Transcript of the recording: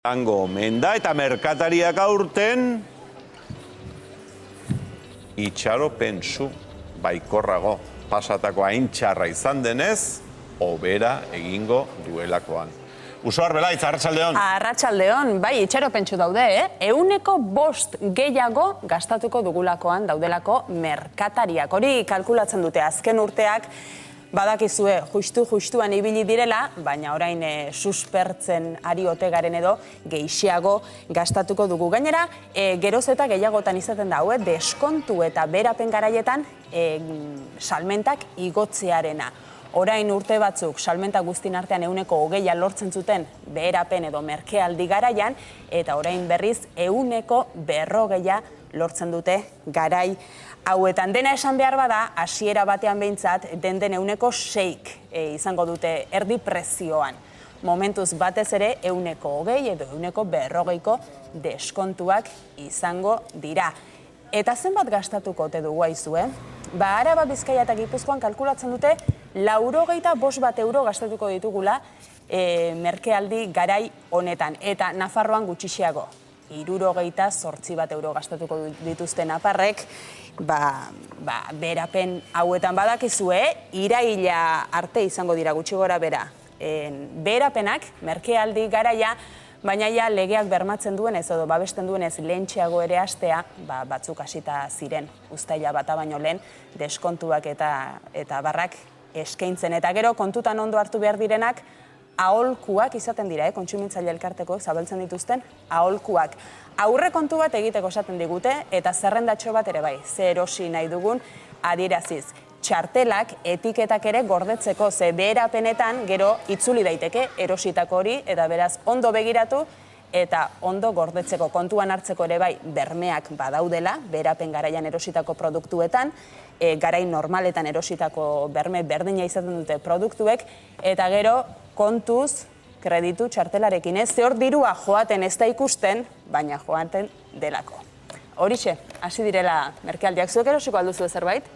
Zango menda eta merkatariak aurten itxaropensu baikorrago pasatako haintxarra izan denez, hobera egingo duelakoan. Uso Arbelaitz, arratsaldeon. Arratsaldeon, bai, itxaropentsu daude, 105 gehiago gastatuko dugulakoan daudelako merkatariak. Hori kalkulatzen dute azken urteak, badakizue justuan ibili direla, baina orain suspertzen ari ote garen edo gehiago gastatuko dugu. Gainera, geroz eta gehiagotan izaten da, deskontu eta berapen garaietan salmentak igotzearena. Orain urte batzuk salmenta guztin artean 120 lortzen zuten beherapen edo merkealdi garaian, eta orain berriz 140 lortzen dute garai hauetan. Dena esan behar bada, hasiera batean behintzat, den 106 izango dute erdi prezioan. Momentuz batez ere 120 edo 140ko deskontuak izango dira. Eta zenbat gastatuko ote dugu aizue? Araba, Bizkaia eta Gipuzkoan kalkulatzen dute 95 euro gastatuko ditugula merkealdi garai honetan. Eta Nafarroan gutxiago, 78 euro gastatuko dituzte nafarrek, berapen hauetan badakizue, iraila arte izango dira gutxi gora bera. Berapenak, merkealdi garaia, baina ja legeak bermatzen duenez edo babesten duenez lehentxeago ere hastea, batzuk hasita ziren, uztaila bata baino lehen, deskontuak eta barrak eskaintzen. Eta gero kontutan ondo hartu behar direnak, aholkuak izaten dira, kontsumitzaile elkartekoek zabaltzen dituzten aholkuak. Aurre kontu bat egiteko esaten digute, eta zerrendatxo bat ere bai, ze erosi nahi dugun adieraziz. Txartelak, etiketak ere gordetzeko, ze beherapenetan gero itzuli daiteke erositako hori, eta beraz ondo begiratu eta ondo gordetzeko, kontuan hartzeko ere bai bermeak badaudela, beherapen garaian erositako produktuetan, garai normaletan erositako berme berdina izaten dute produktuek, eta gero kontuz kreditu txartelarekin ez, ze hor dirua joaten ez da ikusten, baina joaten delako. Horixe, hasi direla merkealdiak. Zuek erosiko alduzu zerbait?